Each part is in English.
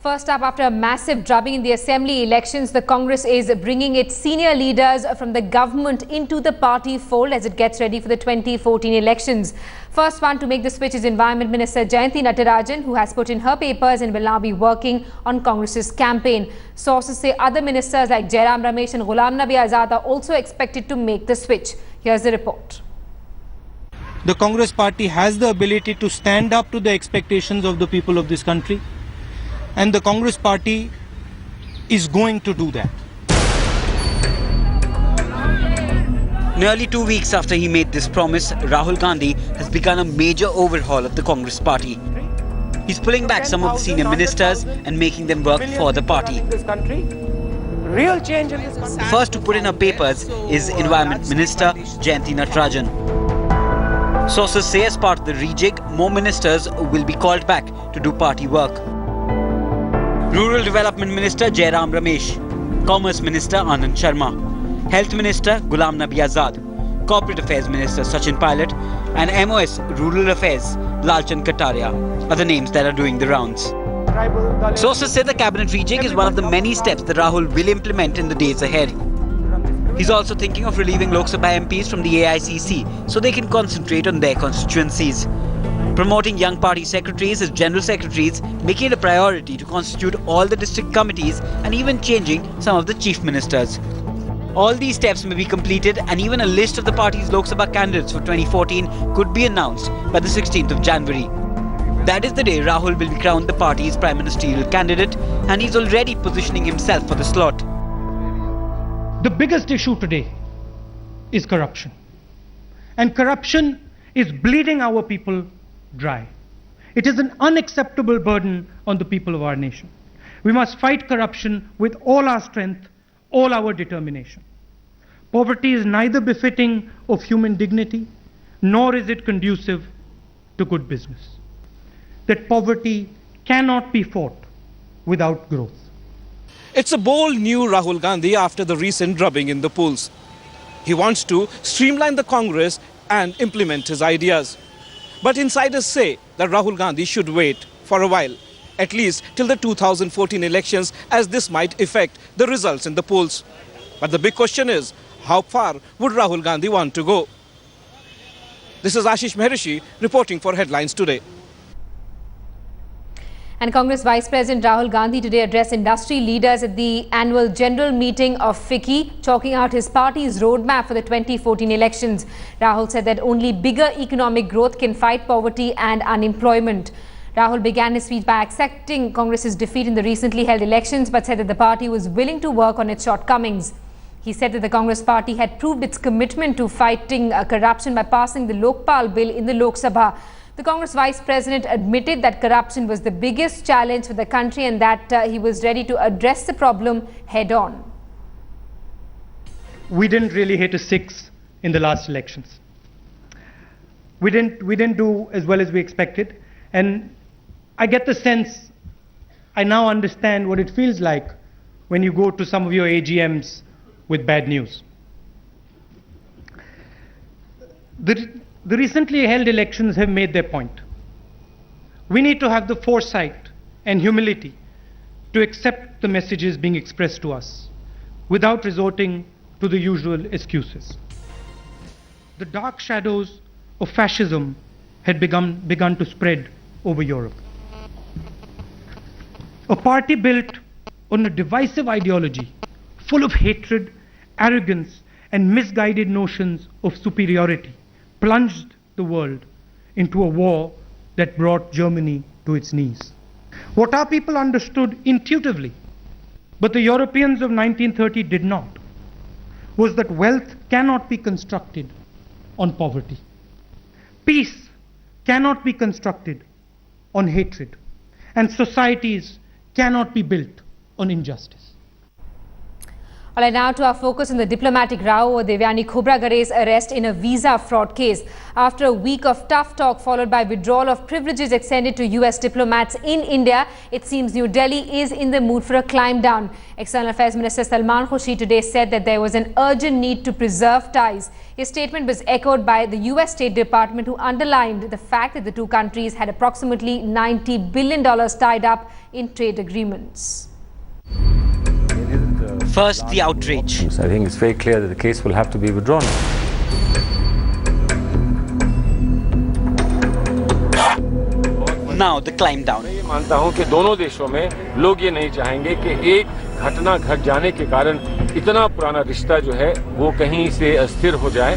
First up, after a massive drubbing in the assembly elections, the Congress is bringing its senior leaders from the government into the party fold as it gets ready for the 2014 elections. First one to make the switch is Environment Minister Jayanthi Natarajan, who has put in her papers and will now be working on Congress's campaign. Sources say other ministers like Jairam Ramesh and Ghulam Nabi Azad are also expected to make the switch. Here's the report. The Congress party has the ability to stand up to the expectations of the people of this country. And the Congress party is going to do that. Nearly 2 weeks after he made this promise, Rahul Gandhi has begun a major overhaul of the Congress party. He's pulling back some of the senior ministers and making them work for the party. The first to put in her papers is Environment Minister Jayanthi Natarajan. Sources say as part of the rejig, more ministers will be called back to do party work. Rural Development Minister Jairam Ramesh, Commerce Minister Anand Sharma, Health Minister Ghulam Nabi Azad, Corporate Affairs Minister Sachin Pilot and MOS Rural Affairs Lalchand Kataria are the names that are doing the rounds. Sources say the cabinet rejig is one of the many steps that Rahul will implement in the days ahead. He's also thinking of relieving Lok Sabha MPs from the AICC so they can concentrate on their constituencies. Promoting young party secretaries as general secretaries, making it a priority to constitute all the district committees and even changing some of the chief ministers. All these steps may be completed and even a list of the party's Lok Sabha candidates for 2014 could be announced by the 16th of January. That is the day Rahul will be crowned the party's prime ministerial candidate and he's already positioning himself for the slot. The biggest issue today is corruption. And corruption is bleeding our people dry. It is an unacceptable burden on the people of our nation. We must fight corruption with all our strength, all our determination. Poverty is neither befitting of human dignity, nor is it conducive to good business. That poverty cannot be fought without growth. It's a bold new Rahul Gandhi after the recent drubbing in the polls. He wants to streamline the Congress and implement his ideas. But insiders say that Rahul Gandhi should wait for a while, at least till the 2014 elections, as this might affect the results in the polls. But the big question is, how far would Rahul Gandhi want to go? This is Ashish Maharishi reporting for Headlines Today. And Congress Vice President Rahul Gandhi today addressed industry leaders at the annual general meeting of FICCI, chalking out his party's roadmap for the 2014 elections. Rahul said that only bigger economic growth can fight poverty and unemployment. Rahul began his speech by accepting Congress's defeat in the recently held elections, but said that the party was willing to work on its shortcomings. He said that the Congress party had proved its commitment to fighting corruption by passing the Lokpal bill in the Lok Sabha. The Congress Vice President admitted that corruption was the biggest challenge for the country and that he was ready to address the problem head-on. We didn't really hit a 6 in the last elections. We didn't do as well as we expected, and I get the sense, I now understand what it feels like when you go to some of your AGMs with bad news. The recently held elections have made their point. We need to have the foresight and humility to accept the messages being expressed to us without resorting to the usual excuses. The dark shadows of fascism had begun to spread over Europe. A party built on a divisive ideology full of hatred, arrogance, and misguided notions of superiority plunged the world into a war that brought Germany to its knees. What our people understood intuitively, but the Europeans of 1930 did not, was that wealth cannot be constructed on poverty. Peace cannot be constructed on hatred, and societies cannot be built on injustice. All right, now to our focus on the diplomatic row over Devyani Khobragade's arrest in a visa fraud case. After a week of tough talk followed by withdrawal of privileges extended to US diplomats in India, it seems New Delhi is in the mood for a climb down. External Affairs Minister Salman Khushi today said that there was an urgent need to preserve ties. His statement was echoed by the US State Department, who underlined the fact that the two countries had approximately $90 billion tied up in trade agreements. First, the outrage. I think it's very clear that the case will have to be withdrawn. Now the climb down. मैं ये मानता हूं कि दोनों देशों में लोग ये नहीं चाहेंगे कि एक घटना घट जाने के कारण इतना पुराना रिश्ता जो है वो कहीं से अस्थिर हो जाए.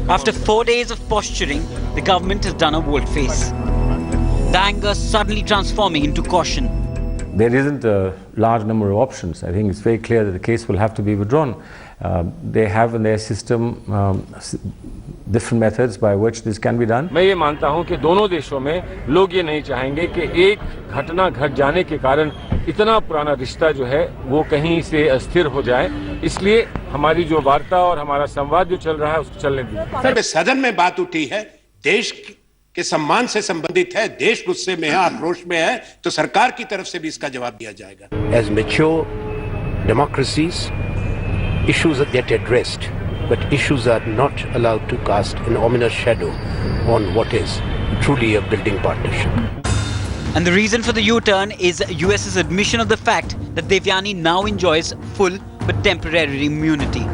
After 4 days of posturing, the government has done a volte-face. The anger suddenly transforming into caution. There isn't a large number of options. I think it's very clear that the case will have to be withdrawn. They have in their system different methods by which this can be done. मैं ये मानता हूं कि दोनों देशों में लोग ये नहीं चाहेंगे कि एक घटना घट जाने के कारण इतना पुराना रिश्ता जो है वो कहीं से अस्थिर हो जाए. इसलिए हमारी जो वार्ता और हमारा संवाद जो चल रहा है उसको चलने दीजिए. सर, सदन में बात उठी है, देश के सम्मान से संबंधित है, देश गुस्से में है, आक्रोश में है, तो सरकार की तरफ से भी इसका जवाब दिया जाएगा. As mature democracies, issues get addressed, but issues are not allowed to cast an ominous shadow on what is truly a building partnership. And the reason for the U-turn is US's admission of the fact that Devyani now enjoys full but temporary immunity.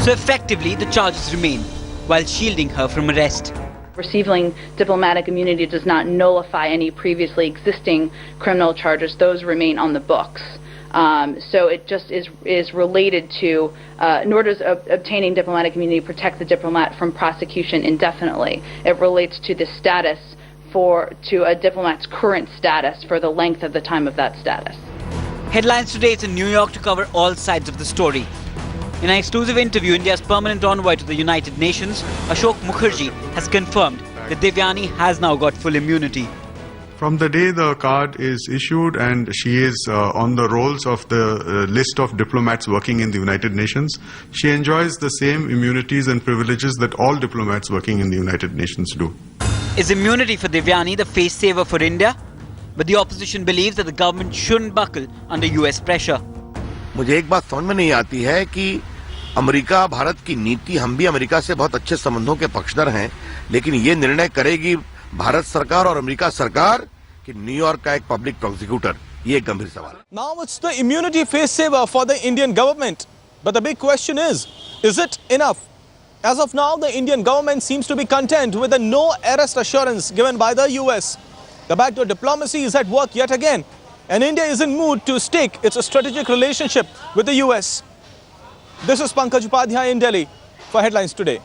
So effectively, the charges remain while shielding her from arrest. Receiving diplomatic immunity does not nullify any previously existing criminal charges. Those remain on the books. So it just is related to, nor does obtaining diplomatic immunity protect the diplomat from prosecution indefinitely. It relates to the status to a diplomat's current status for the length of the time of that status. Headlines today is in New York to cover all sides of the story. In an exclusive interview, India's permanent envoy to the United Nations, Ashok Mukherjee, has confirmed that Devyani has now got full immunity. From the day the card is issued and she is on the rolls of the list of diplomats working in the United Nations, she enjoys the same immunities and privileges that all diplomats working in the United Nations do. Is immunity for Devyani the face saver for India? But the opposition believes that the government shouldn't buckle under US pressure. मुझे एक बात समझ में नहीं आती है कि America Bharat की नीति, हम भी अमेरिका से बहुत अच्छे संबंधों के पक्षधर हैं, लेकिन ये निर्णय करेगी भारत सरकार और अमेरिका सरकार कि न्यूयॉर्क का एक पब्लिक प्रोसिक्यूटर. ये एक गंभीर सवाल है. Now it's the immunity face saver for the Indian government. But the big question is it enough? As of now, the Indian government seems to be content with the no arrest assurance given by the US. The backdoor diplomacy is at work yet again, and India is in mood to stake its strategic relationship with the US. This is Pankaj Upadhyay in Delhi for Headlines Today.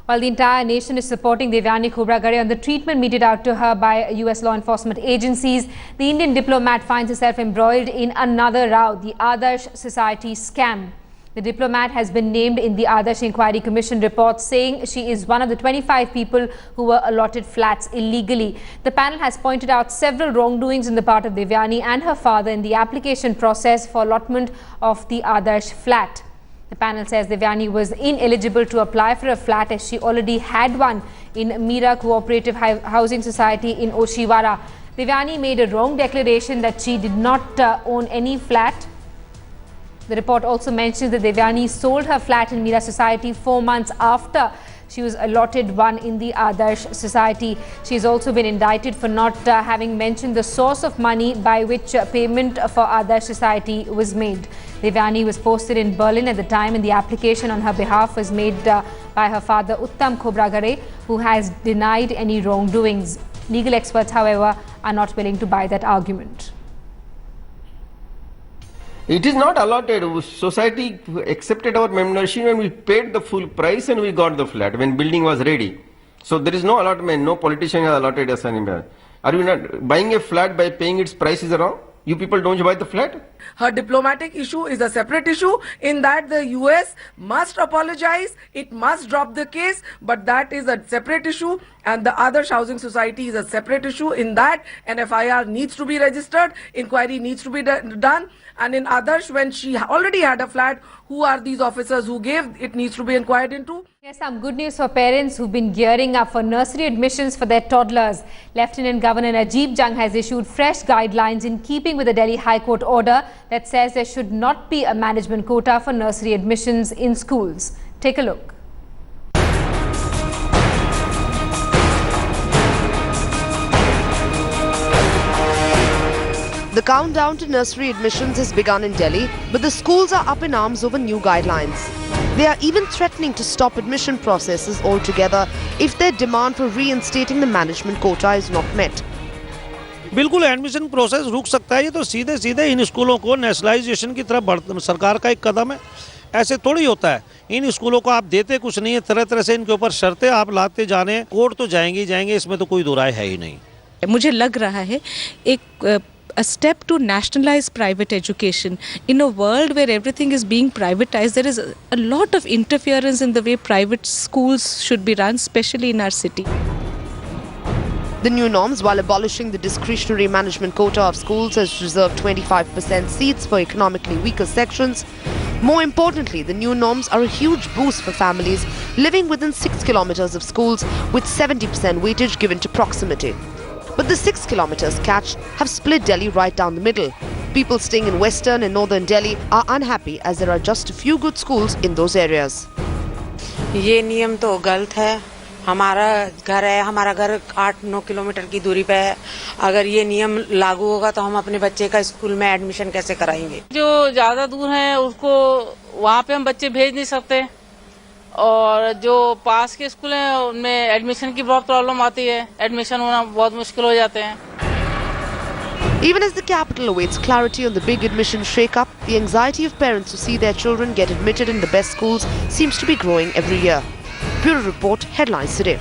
While the entire nation is supporting Devyani Khobregade on the treatment meted out to her by US law enforcement agencies, the Indian diplomat finds herself embroiled in another row, the Adarsh Society scam. The diplomat has been named in the Adarsh Inquiry Commission report, saying she is one of the 25 people who were allotted flats illegally. The panel has pointed out several wrongdoings on the part of Devyani and her father in the application process for allotment of the Adarsh flat. The panel says Devyani was ineligible to apply for a flat as she already had one in Mira Cooperative Housing Society in Oshiwara. Devyani made a wrong declaration that she did not own any flat. The report also mentions that Devyani sold her flat in Mira Society 4 months after she was allotted one in the Adarsh Society. She has also been indicted for not having mentioned the source of money by which payment for Adarsh Society was made. Devyani was posted in Berlin at the time, and the application on her behalf was made by her father Uttam Khobregade, who has denied any wrongdoings. Legal experts, however, are not willing to buy that argument. It is not allotted. Society accepted our membership and we paid the full price and we got the flat when building was ready. So there is no allotment, no politician has allotted us anywhere. Are we not buying a flat by paying its price is wrong? You people don't buy the flat? Her diplomatic issue is a separate issue in that the US must apologize, it must drop the case, but that is a separate issue, and the Adarsh Housing Society is a separate issue in that an FIR needs to be registered, inquiry needs to be done, and in Adarsh, when she already had a flat, who are these officers who gave, it needs to be inquired into. Here's some good news for parents who've been gearing up for nursery admissions for their toddlers. Lieutenant Governor Najib Jung has issued fresh guidelines in keeping with the Delhi High Court order that says there should not be a management quota for nursery admissions in schools. Take a look. The countdown to nursery admissions has begun in Delhi, but the schools are up in arms over new guidelines. They are even threatening to stop admission processes altogether if their demand for reinstating the management quota is not met. बिल्कुल admission process रुक सकता है, ये तो सीधे सीधे इन स्कूलों को नेशनलाइजेशन की तरफ सरकार का एक कदम है। ऐसे थोड़ी होता है, इन स्कूलों को आप देते कुछ नहीं है, तरह तरह से इनके ऊपर शर्तें आप लाते जाने, कोर्ट तो जाएंगे ही जाएंगे, इसमें तो कोई दो राय है ही नहीं। मुझे लग रहा है एक a step to nationalize private education. In a world where everything is being privatized, there is a lot of interference in the way private schools should be run, especially in our city. The new norms, while abolishing the discretionary management quota of schools, has reserved 25% seats for economically weaker sections. More importantly, the new norms are a huge boost for families living within 6 kilometers of schools, with 70% weightage given to proximity. But the 6 kilometers catch have split Delhi right down the middle. People staying in western and northern Delhi are unhappy as there are just a few good schools in those areas. ये नियम तो गलत है। हमारा घर है, हमारा घर 8-9 किलोमीटर की दूरी पे है। अगर ये नियम लागू होगा तो हम अपने बच्चे का स्कूल में एडमिशन कैसे कराएंगे? जो ज्यादा दूर है उसको वहाँ पे हम बच्चे भेज नहीं सकते, और जो पास के स्कूल हैं उनमें एडमिशन की बहुत प्रॉब्लम आती है, एडमिशन होना बहुत मुश्किल हो जाते हैं। Even as the capital awaits clarity on the big admission shake-up, the anxiety of parents who see their children get admitted in the best schools seems to be growing every year. Bureau Report, headlines today.